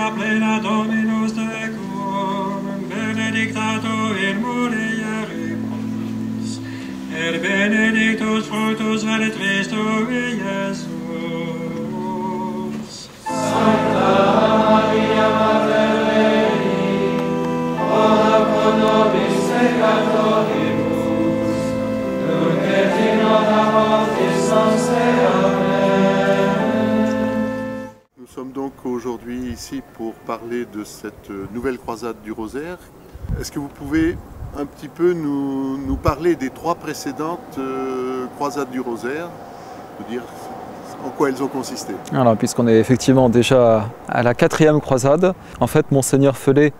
via plena Dominus tecum, benedictato in mulieribus, et benedictus fructus ventris tui, Iesus. Sancta Maria Mater Dei, ora pro nobis peccatoribus, nunc et in hora mortis nostre. Amen. Nous sommes donc aujourd'hui ici pour parler de cette nouvelle croisade du Rosaire. Est-ce que vous pouvez un petit peu nous parler des trois précédentes croisades du Rosaire, nous dire en quoi elles ont consisté? Alors, puisqu'on est effectivement déjà à la 4e croisade, en fait, Monseigneur Felet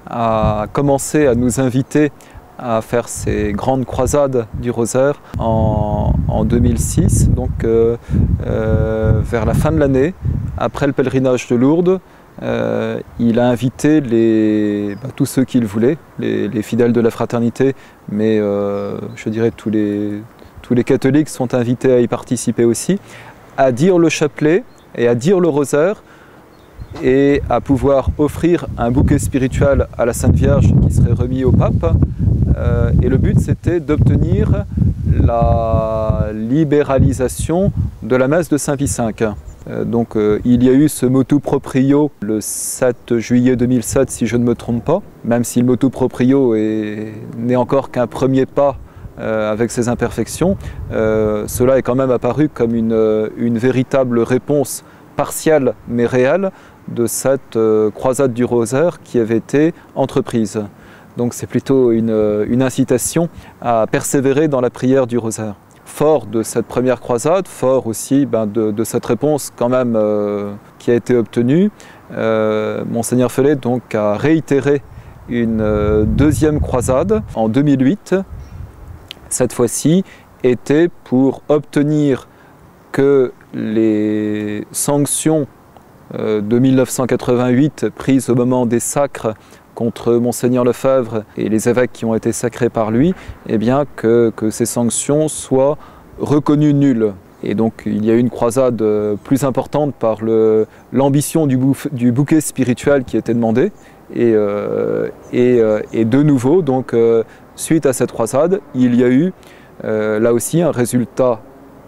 a commencé à nous inviter à faire ces grandes croisades du Rosaire en 2006, donc vers la fin de l'année, après le pèlerinage de Lourdes. Il a invité tous ceux qu'il voulait, les fidèles de la fraternité, mais je dirais tous les catholiques sont invités à y participer aussi, à dire le chapelet et à dire le rosaire et à pouvoir offrir un bouquet spirituel à la Sainte Vierge qui serait remis au pape. Et le but, c'était d'obtenir la libéralisation de la messe de Saint-Pie V. Donc il y a eu ce motu proprio le 7 juillet 2007, si je ne me trompe pas, même si le motu proprio n'est encore qu'un premier pas avec ses imperfections, cela est quand même apparu comme une véritable réponse partielle mais réelle de cette croisade du Rosaire qui avait été entreprise. Donc c'est plutôt une incitation à persévérer dans la prière du Rosaire. Fort de cette première croisade, fort aussi de cette réponse quand même qui a été obtenue, Monseigneur Felet donc a réitéré une deuxième croisade en 2008. Cette fois-ci était pour obtenir que les sanctions de 1988 prises au moment des sacres contre Monseigneur Lefebvre et les évêques qui ont été sacrés par lui, eh bien que ces sanctions soient reconnues nulles. Et donc il y a eu une croisade plus importante par l'ambition du bouquet spirituel qui était demandé. Et de nouveau, donc, suite à cette croisade, il y a eu là aussi un résultat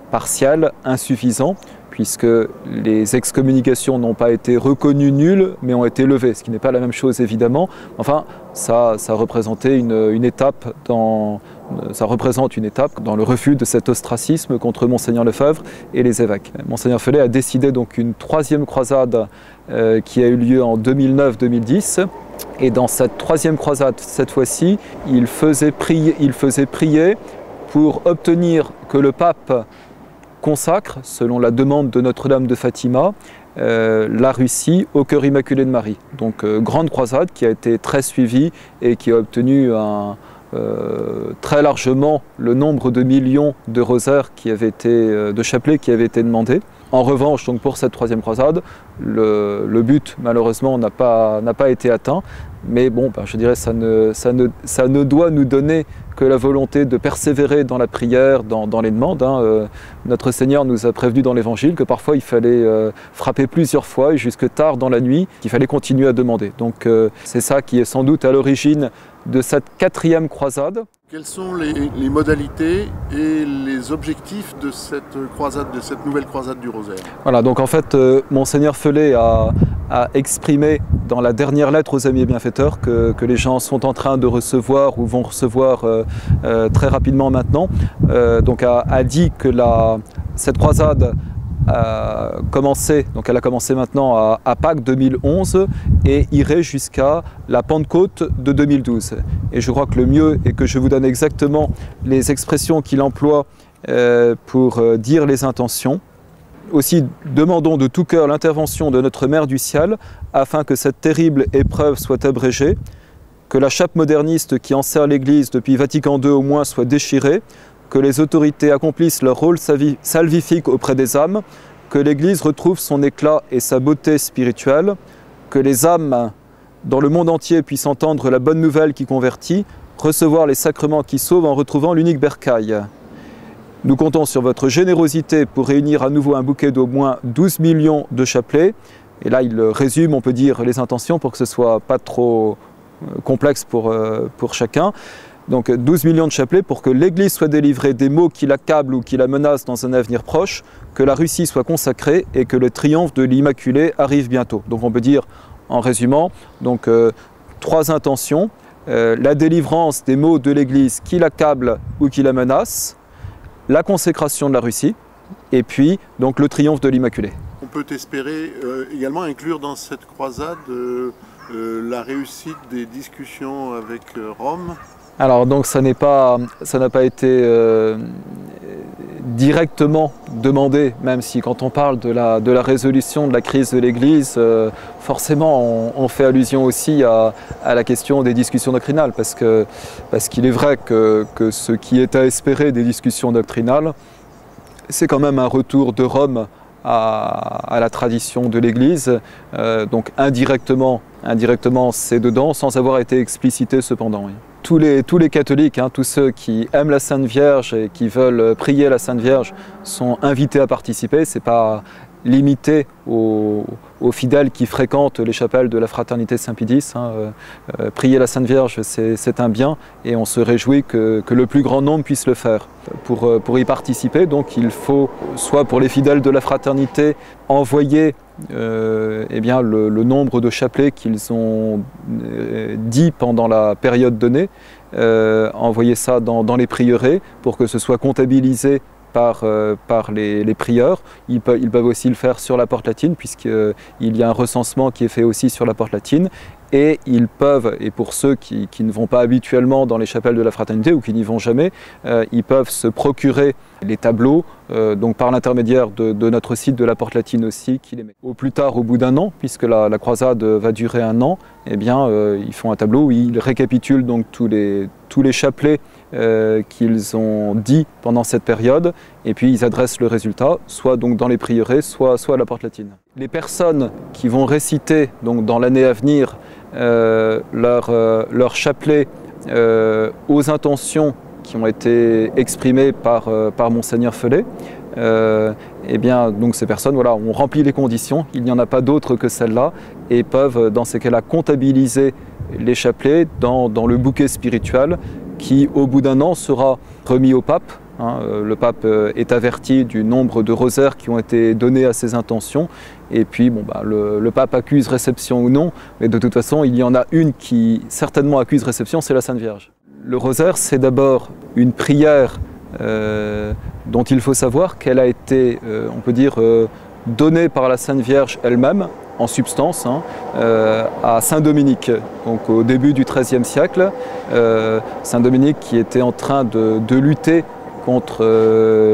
partiel, insuffisant, puisque les excommunications n'ont pas été reconnues nulles, mais ont été levées, ce qui n'est pas la même chose évidemment. Enfin, ça représentait une étape dans le refus de cet ostracisme contre Monseigneur Lefebvre et les évêques. Monseigneur Felet a décidé donc une troisième croisade qui a eu lieu en 2009-2010. Et dans cette troisième croisade, cette fois-ci, il faisait prier pour obtenir que le pape consacre, selon la demande de Notre-Dame de Fatima, la Russie au cœur immaculé de Marie. Donc grande croisade qui a été très suivie et qui a obtenu très largement le nombre de millions de rosaires de chapelets qui avaient été demandés. En revanche, donc pour cette troisième croisade, le but malheureusement n'a pas été atteint, mais bon, je dirais ça ne doit nous donner que la volonté de persévérer dans la prière, dans les demandes. Notre Seigneur nous a prévenu dans l'Évangile que parfois il fallait frapper plusieurs fois et jusque tard dans la nuit, qu'il fallait continuer à demander. Donc c'est ça qui est sans doute à l'origine de cette quatrième croisade. Quelles sont les modalités et les objectifs de cette croisade, de cette nouvelle croisade du Rosaire? Voilà, donc en fait, Monseigneur Felet a exprimé dans la dernière lettre aux amis et bienfaiteurs que les gens sont en train de recevoir ou vont recevoir très rapidement maintenant, donc a dit que cette croisade a commencé maintenant à Pâques 2011 et irait jusqu'à la Pentecôte de 2012. Et je crois que le mieux est que je vous donne exactement les expressions qu'il emploie pour dire les intentions. Aussi, demandons de tout cœur l'intervention de notre Mère du Ciel afin que cette terrible épreuve soit abrégée, que la chape moderniste qui enserre l'Église depuis Vatican II au moins soit déchirée, que les autorités accomplissent leur rôle salvifique auprès des âmes, que l'Église retrouve son éclat et sa beauté spirituelle, que les âmes dans le monde entier puissent entendre la bonne nouvelle qui convertit, recevoir les sacrements qui sauvent en retrouvant l'unique bercail. Nous comptons sur votre générosité pour réunir à nouveau un bouquet d'au moins 12 millions de chapelets Et là, il résume, on peut dire, les intentions pour que ce ne soit pas trop complexe pour chacun. Donc 12 millions de chapelets pour que l'Église soit délivrée des maux qui l'accablent ou qui la menacent dans un avenir proche, que la Russie soit consacrée et que le triomphe de l'Immaculée arrive bientôt. Donc on peut dire, en résumant, donc, 3 intentions. La délivrance des maux de l'Église qui l'accablent ou qui la menacent, la consécration de la Russie, et puis donc, le triomphe de l'Immaculée. On peut espérer également inclure dans cette croisade la réussite des discussions avec Rome. Alors donc ça n'a pas été directement demandé, même si quand on parle de la résolution de la crise de l'Église, forcément on fait allusion aussi à la question des discussions doctrinales, parce qu'il est vrai que ce qui est à espérer des discussions doctrinales, c'est quand même un retour de Rome à la tradition de l'Église, donc indirectement c'est dedans, sans avoir été explicité cependant. Oui. Tous les catholiques, tous ceux qui aiment la Sainte Vierge et qui veulent prier la Sainte Vierge sont invités à participer. Ce n'est pas limité aux fidèles qui fréquentent les chapelles de la Fraternité Saint-Pie-X. Prier la Sainte Vierge, c'est un bien et on se réjouit que le plus grand nombre puisse le faire. Pour y participer, donc il faut, soit pour les fidèles de la Fraternité, envoyer le nombre de chapelets qu'ils ont dit pendant la période donnée, envoyer ça dans les prieurés pour que ce soit comptabilisé par les prieurs. Ils peuvent aussi le faire sur la porte latine, puisqu'il y a un recensement qui est fait aussi sur la porte latine. Et ils peuvent, et pour ceux qui ne vont pas habituellement dans les chapelles de la Fraternité ou qui n'y vont jamais, ils peuvent se procurer les tableaux, donc par l'intermédiaire de notre site de la porte latine aussi, qui les met. Au plus tard, au bout d'un an, puisque la croisade va durer 1 an, eh bien, ils font un tableau où ils récapitulent donc tous les chapelets qu'ils ont dit pendant cette période, et puis ils adressent le résultat, soit donc dans les prieurés, soit à la porte latine. Les personnes qui vont réciter donc dans l'année à venir leur chapelet aux intentions qui ont été exprimées par Monseigneur Felet, eh bien, donc ces personnes ont rempli les conditions, il n'y en a pas d'autres que celles-là, et peuvent dans ces cas-là comptabiliser les chapelets dans le bouquet spirituel qui, au bout d'1 an, sera remis au pape. Le pape est averti du nombre de rosaires qui ont été donnés à ses intentions, et puis le pape accuse réception ou non, mais de toute façon il y en a une qui certainement accuse réception, c'est la Sainte Vierge. Le rosaire, c'est d'abord une prière dont il faut savoir qu'elle a été, on peut dire, donnée par la Sainte Vierge elle-même, en substance, à Saint Dominique, donc au début du XIIIe siècle. Saint Dominique qui était en train de lutter contre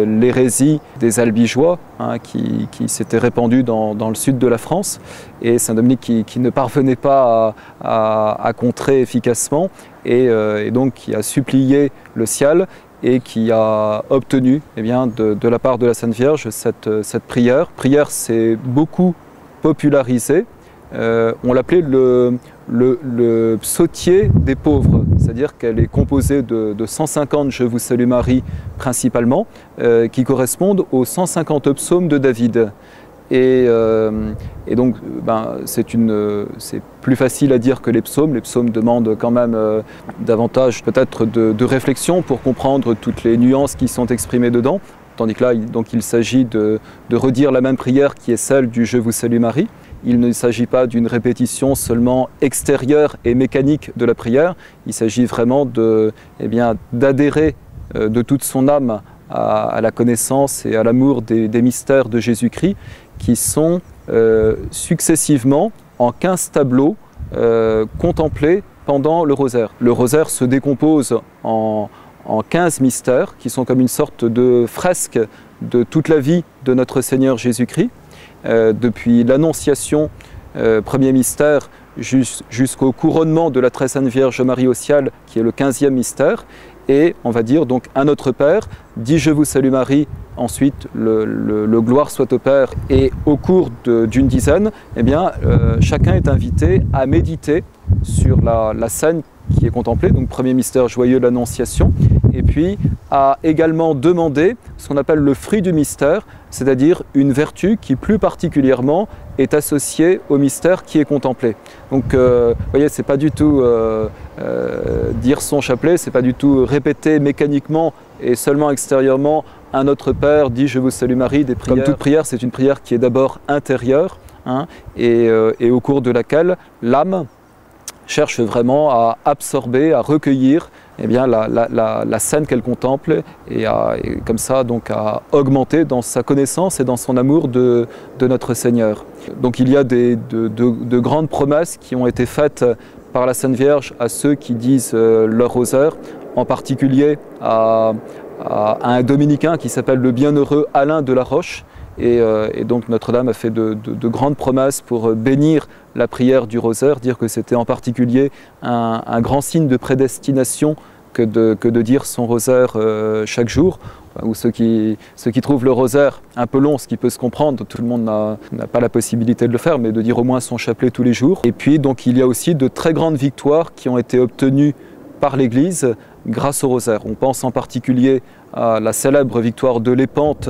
l'hérésie des Albigeois, qui s'était répandue dans le sud de la France, et Saint Dominique qui ne parvenait pas à contrer efficacement, et donc qui a supplié le ciel et qui a obtenu de la part de la Sainte Vierge cette prière. Prière, c'est beaucoup popularisé. On l'appelait le psautier des pauvres, c'est-à-dire qu'elle est composée de 150 « Je vous salue Marie » principalement, qui correspondent aux 150 psaumes de David. Et donc, c'est plus facile à dire que les psaumes. Les psaumes demandent quand même davantage peut-être de réflexion pour comprendre toutes les nuances qui sont exprimées dedans. Tandis que là, donc, il s'agit de redire la même prière qui est celle du « Je vous salue Marie ». Il ne s'agit pas d'une répétition seulement extérieure et mécanique de la prière. Il s'agit vraiment d'adhérer de toute son âme à la connaissance et à l'amour des mystères de Jésus-Christ, qui sont successivement en 15 tableaux contemplés pendant le rosaire. Le rosaire se décompose en 15 mystères qui sont comme une sorte de fresque de toute la vie de notre Seigneur Jésus-Christ, depuis l'Annonciation, premier mystère, jusqu'au couronnement de la Très Sainte Vierge Marie au ciel, qui est le 15e mystère, et on va dire donc un Notre Père, dit Je vous salue Marie, ensuite le Gloire soit au Père, et au cours d'une dizaine, chacun est invité à méditer sur la scène qui est contemplée, donc premier mystère joyeux, l'Annonciation, et puis a également demandé ce qu'on appelle le fruit du mystère, c'est-à-dire une vertu qui plus particulièrement est associée au mystère qui est contemplé. Donc vous voyez, c'est pas du tout dire son chapelet, c'est pas du tout répéter mécaniquement et seulement extérieurement un Notre Père dit je vous salue Marie, des prières. Comme toute prière, c'est une prière qui est d'abord intérieure, hein, et au cours de laquelle l'âme cherche vraiment à absorber, à recueillir eh bien, la scène qu'elle contemple et comme ça donc à augmenter dans sa connaissance et dans son amour de notre Seigneur. Donc il y a de grandes promesses qui ont été faites par la Sainte Vierge à ceux qui disent leur rosaire, en particulier à un dominicain qui s'appelle le bienheureux Alain de la Roche. Et donc Notre-Dame a fait de grandes promesses pour bénir la prière du rosaire, dire que c'était en particulier un grand signe de prédestination que de dire son rosaire chaque jour. Ou ceux qui trouvent le rosaire un peu long, ce qui peut se comprendre, tout le monde n'a pas la possibilité de le faire, mais de dire au moins son chapelet tous les jours. Et puis donc il y a aussi de très grandes victoires qui ont été obtenues par l'Église grâce au rosaire. On pense en particulier à la célèbre victoire de Lépante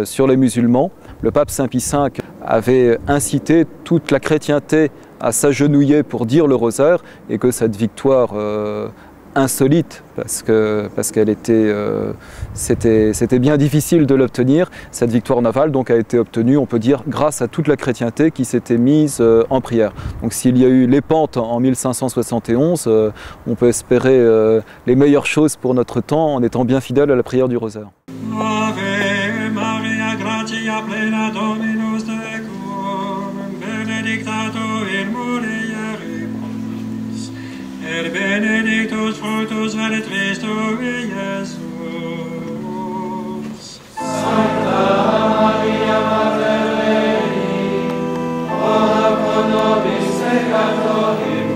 sur les musulmans. Le pape Saint Pie V avait incité toute la chrétienté à s'agenouiller pour dire le rosaire et que cette victoire insolite, parce qu'elle était, c'était bien difficile de l'obtenir, cette victoire navale donc a été obtenue, on peut dire, grâce à toute la chrétienté qui s'était mise en prière. Donc s'il y a eu Lépante en 1571, on peut espérer les meilleures choses pour notre temps en étant bien fidèle à la prière du rosaire. Ave Maria, gratia plena Dominus tecum, benedicta tu in mulieribus, et benedictus fructus ventris tui, Iesus. Sancta Maria, Mater Dei, ora pro nobis peccatoribus,